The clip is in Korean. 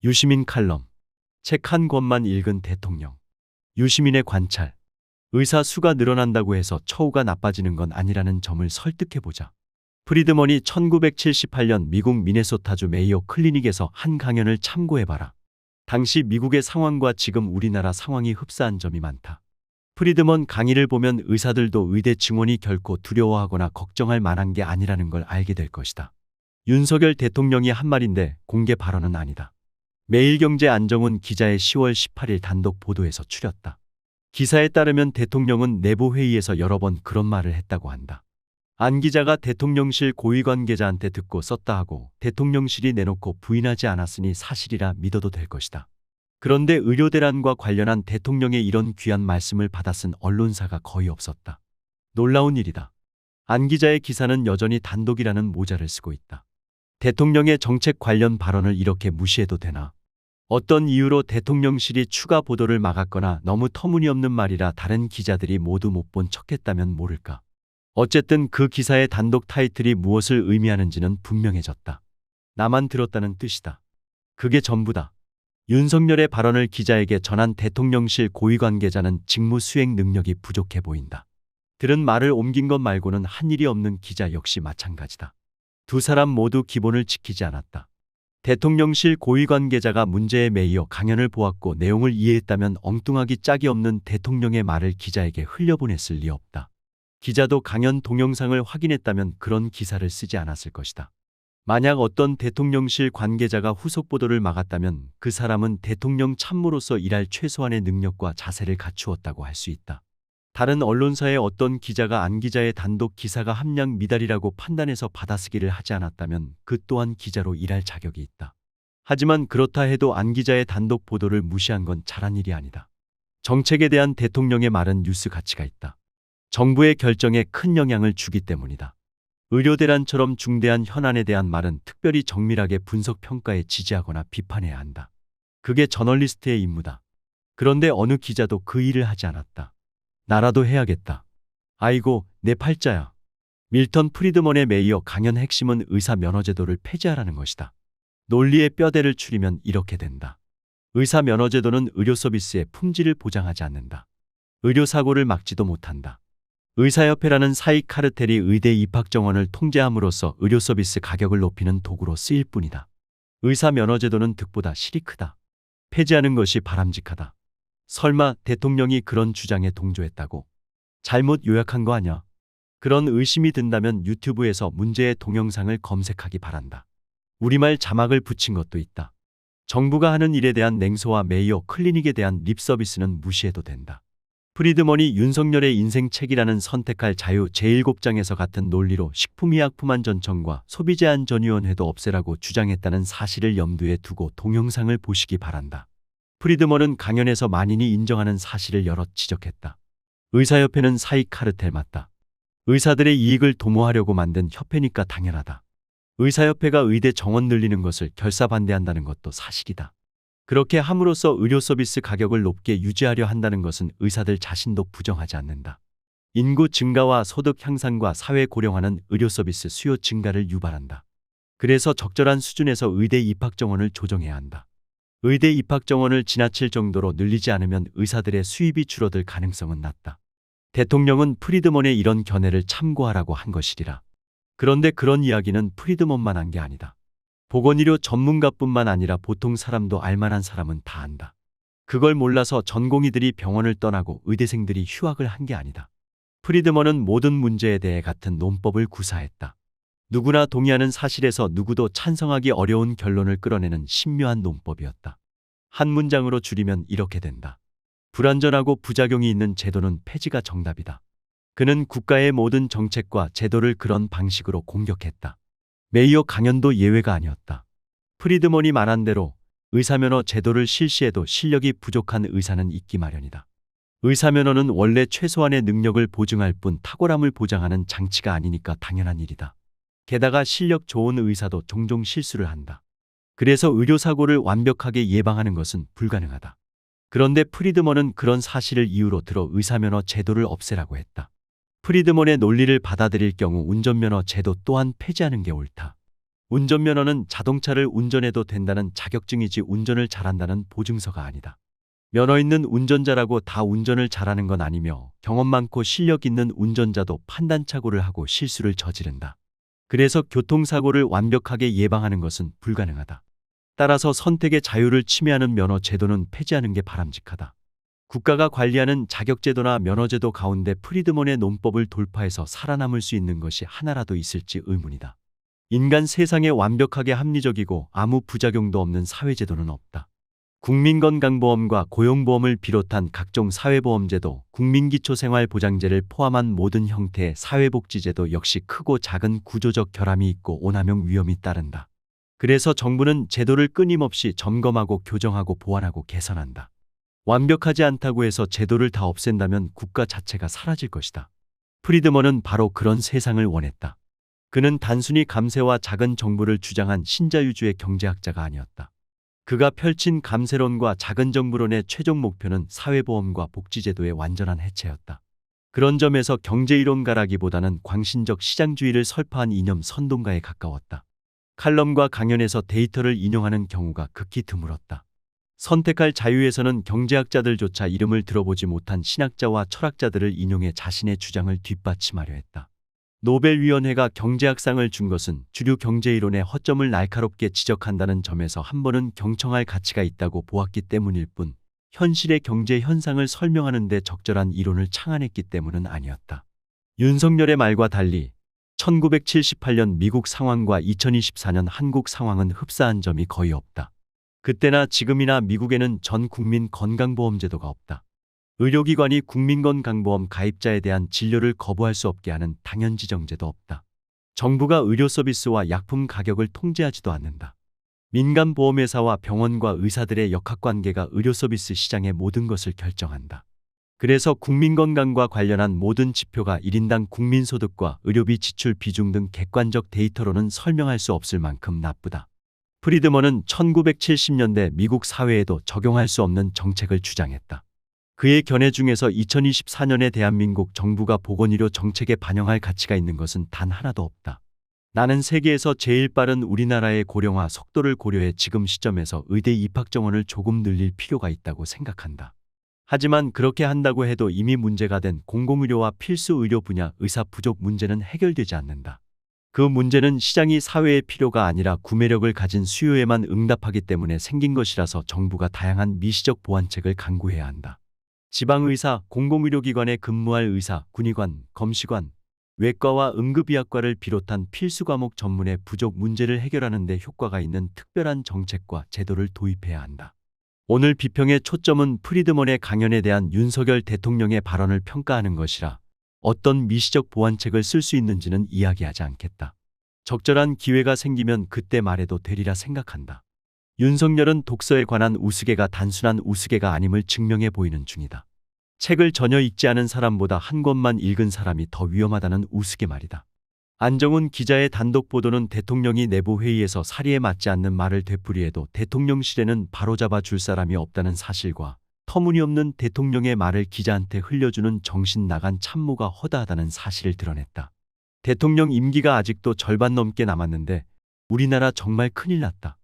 유시민 칼럼. 책 한 권만 읽은 대통령. 유시민의 관찰. 의사 수가 늘어난다고 해서 처우가 나빠지는 건 아니라는 점을 설득해보자. 프리드먼이 1978년 미국 미네소타주 메이오 클리닉에서 한 강연을 참고해봐라. 당시 미국의 상황과 지금 우리나라 상황이 흡사한 점이 많다. 프리드먼 강의를 보면 의사들도 의대 증원이 결코 두려워하거나 걱정할 만한 게 아니라는 걸 알게 될 것이다. 윤석열 대통령이 한 말인데 공개 발언은 아니다. 매일경제 안정훈 기자의 10월 18일 단독 보도에서 추렸다. 기사에 따르면 대통령은 내부 회의에서 여러 번 그런 말을 했다고 한다. 안 기자가 대통령실 고위 관계자한테 듣고 썼다 하고 대통령실이 내놓고 부인하지 않았으니 사실이라 믿어도 될 것이다. 그런데 의료대란과 관련한 대통령의 이런 귀한 말씀을 받아쓴 언론사가 거의 없었다. 놀라운 일이다. 안 기자의 기사는 여전히 단독이라는 모자를 쓰고 있다. 대통령의 정책 관련 발언을 이렇게 무시해도 되나? 어떤 이유로 대통령실이 추가 보도를 막았거나 너무 터무니없는 말이라 다른 기자들이 모두 못 본 척했다면 모를까. 어쨌든 그 기사의 단독 타이틀이 무엇을 의미하는지는 분명해졌다. 나만 들었다는 뜻이다. 그게 전부다. 윤석열의 발언을 기자에게 전한 대통령실 고위 관계자는 직무 수행 능력이 부족해 보인다. 들은 말을 옮긴 것 말고는 한 일이 없는 기자 역시 마찬가지다. 두 사람 모두 기본을 지키지 않았다. 대통령실 고위 관계자가 문제에 매이어 강연을 보았고 내용을 이해했다면 엉뚱하기 짝이 없는 대통령의 말을 기자에게 흘려보냈을 리 없다. 기자도 강연 동영상을 확인했다면 그런 기사를 쓰지 않았을 것이다. 만약 어떤 대통령실 관계자가 후속 보도를 막았다면 그 사람은 대통령 참모로서 일할 최소한의 능력과 자세를 갖추었다고 할 수 있다. 다른 언론사의 어떤 기자가 안 기자의 단독 기사가 함량 미달이라고 판단해서 받아쓰기를 하지 않았다면 그 또한 기자로 일할 자격이 있다. 하지만 그렇다 해도 안 기자의 단독 보도를 무시한 건 잘한 일이 아니다. 정책에 대한 대통령의 말은 뉴스 가치가 있다. 정부의 결정에 큰 영향을 주기 때문이다. 의료대란처럼 중대한 현안에 대한 말은 특별히 정밀하게 분석평가에 지지하거나 비판해야 한다. 그게 저널리스트의 임무다. 그런데 어느 기자도 그 일을 하지 않았다. 나라도 해야겠다. 아이고, 내 팔자야. 밀턴 프리드먼의 매이어 강연 핵심은 의사 면허제도를 폐지하라는 것이다. 논리의 뼈대를 추리면 이렇게 된다. 의사 면허제도는 의료 서비스의 품질을 보장하지 않는다. 의료사고를 막지도 못한다. 의사협회라는 사익 카르텔이 의대 입학 정원을 통제함으로써 의료 서비스 가격을 높이는 도구로 쓰일 뿐이다. 의사 면허제도는 득보다 실이 크다. 폐지하는 것이 바람직하다. 설마 대통령이 그런 주장에 동조했다고? 잘못 요약한 거 아냐? 그런 의심이 든다면 유튜브에서 문제의 동영상을 검색하기 바란다. 우리말 자막을 붙인 것도 있다. 정부가 하는 일에 대한 냉소와 메이오 클리닉에 대한 립 서비스는 무시해도 된다. 프리드먼이 윤석열의 인생책이라는 선택할 자유 제7장에서 같은 논리로 식품의약품안전청과 소비재안전위원회도 없애라고 주장했다는 사실을 염두에 두고 동영상을 보시기 바란다. 프리드먼은 강연에서 만인이 인정하는 사실을 여럿 지적했다. 의사협회는 사익 카르텔 맞다. 의사들의 이익을 도모하려고 만든 협회니까 당연하다. 의사협회가 의대 정원 늘리는 것을 결사반대한다는 것도 사실이다. 그렇게 함으로써 의료 서비스 가격을 높게 유지하려 한다는 것은 의사들 자신도 부정하지 않는다. 인구 증가와 소득 향상과 사회 고령화는 의료 서비스 수요 증가를 유발한다. 그래서 적절한 수준에서 의대 입학 정원을 조정해야 한다. 의대 입학 정원을 지나칠 정도로 늘리지 않으면 의사들의 수입이 줄어들 가능성은 낮다. 대통령은 프리드먼의 이런 견해를 참고하라고 한 것이리라. 그런데 그런 이야기는 프리드먼만 한 게 아니다. 보건의료 전문가뿐만 아니라 보통 사람도 알만한 사람은 다 안다. 그걸 몰라서 전공의들이 병원을 떠나고 의대생들이 휴학을 한 게 아니다. 프리드먼은 모든 문제에 대해 같은 논법을 구사했다. 누구나 동의하는 사실에서 누구도 찬성하기 어려운 결론을 끌어내는 신묘한 논법이었다. 한 문장으로 줄이면 이렇게 된다. 불완전하고 부작용이 있는 제도는 폐지가 정답이다. 그는 국가의 모든 정책과 제도를 그런 방식으로 공격했다. 메이오 강연도 예외가 아니었다. 프리드먼이 말한 대로 의사면허 제도를 실시해도 실력이 부족한 의사는 있기 마련이다. 의사면허는 원래 최소한의 능력을 보증할 뿐 탁월함을 보장하는 장치가 아니니까 당연한 일이다. 게다가 실력 좋은 의사도 종종 실수를 한다. 그래서 의료사고를 완벽하게 예방하는 것은 불가능하다. 그런데 프리드먼은 그런 사실을 이유로 들어 의사면허 제도를 없애라고 했다. 프리드먼의 논리를 받아들일 경우 운전면허 제도 또한 폐지하는 게 옳다. 운전면허는 자동차를 운전해도 된다는 자격증이지 운전을 잘한다는 보증서가 아니다. 면허 있는 운전자라고 다 운전을 잘하는 건 아니며 경험 많고 실력 있는 운전자도 판단착오를 하고 실수를 저지른다. 그래서 교통사고를 완벽하게 예방하는 것은 불가능하다. 따라서 선택의 자유를 침해하는 면허 제도는 폐지하는 게 바람직하다. 국가가 관리하는 자격제도나 면허제도 가운데 프리드먼의 논법을 돌파해서 살아남을 수 있는 것이 하나라도 있을지 의문이다. 인간 세상에 완벽하게 합리적이고 아무 부작용도 없는 사회제도는 없다. 국민건강보험과 고용보험을 비롯한 각종 사회보험제도, 국민기초생활보장제를 포함한 모든 형태의 사회복지제도 역시 크고 작은 구조적 결함이 있고 오남용 위험이 따른다. 그래서 정부는 제도를 끊임없이 점검하고 교정하고 보완하고 개선한다. 완벽하지 않다고 해서 제도를 다 없앤다면 국가 자체가 사라질 것이다. 프리드먼은 바로 그런 세상을 원했다. 그는 단순히 감세와 작은 정부를 주장한 신자유주의 경제학자가 아니었다. 그가 펼친 감세론과 작은 정부론의 최종 목표는 사회보험과 복지제도의 완전한 해체였다. 그런 점에서 경제이론가라기보다는 광신적 시장주의를 설파한 이념 선동가에 가까웠다. 칼럼과 강연에서 데이터를 인용하는 경우가 극히 드물었다. 선택할 자유에서는 경제학자들조차 이름을 들어보지 못한 신학자와 철학자들을 인용해 자신의 주장을 뒷받침하려 했다. 노벨위원회가 경제학상을 준 것은 주류 경제이론의 허점을 날카롭게 지적한다는 점에서 한 번은 경청할 가치가 있다고 보았기 때문일 뿐, 현실의 경제 현상을 설명하는 데 적절한 이론을 창안했기 때문은 아니었다. 윤석열의 말과 달리 1978년 미국 상황과 2024년 한국 상황은 흡사한 점이 거의 없다. 그때나 지금이나 미국에는 전 국민 건강보험제도가 없다. 의료기관이 국민건강보험 가입자에 대한 진료를 거부할 수 없게 하는 당연지정제도 없다. 정부가 의료 서비스와 약품 가격을 통제하지도 않는다. 민간보험회사와 병원과 의사들의 역학관계가 의료 서비스 시장의 모든 것을 결정한다. 그래서 국민건강과 관련한 모든 지표가 1인당 국민소득과 의료비 지출 비중 등 객관적 데이터로는 설명할 수 없을 만큼 나쁘다. 프리드먼은 1970년대 미국 사회에도 적용할 수 없는 정책을 주장했다. 그의 견해 중에서 2024년에 대한민국 정부가 보건의료 정책에 반영할 가치가 있는 것은 단 하나도 없다. 나는 세계에서 제일 빠른 우리나라의 고령화 속도를 고려해 지금 시점에서 의대 입학 정원을 조금 늘릴 필요가 있다고 생각한다. 하지만 그렇게 한다고 해도 이미 문제가 된 공공의료와 필수 의료 분야 의사 부족 문제는 해결되지 않는다. 그 문제는 시장이 사회의 필요가 아니라 구매력을 가진 수요에만 응답하기 때문에 생긴 것이라서 정부가 다양한 미시적 보완책을 강구해야 한다. 지방의사, 공공의료기관에 근무할 의사, 군의관, 검시관, 외과와 응급의학과를 비롯한 필수 과목 전문의 부족 문제를 해결하는 데 효과가 있는 특별한 정책과 제도를 도입해야 한다. 오늘 비평의 초점은 프리드먼의 강연에 대한 윤석열 대통령의 발언을 평가하는 것이라 어떤 미시적 보완책을 쓸 수 있는지는 이야기하지 않겠다. 적절한 기회가 생기면 그때 말해도 되리라 생각한다. 윤석열은 독서에 관한 우스개가 단순한 우스개가 아님을 증명해 보이는 중이다. 책을 전혀 읽지 않은 사람보다 한 권만 읽은 사람이 더 위험하다는 우스개 말이다. 안정훈 기자의 단독 보도는 대통령이 내부 회의에서 사리에 맞지 않는 말을 되풀이해도 대통령실에는 바로잡아 줄 사람이 없다는 사실과 터무니없는 대통령의 말을 기자한테 흘려주는 정신 나간 참모가 허다하다는 사실을 드러냈다. 대통령 임기가 아직도 절반 넘게 남았는데 우리나라 정말 큰일 났다.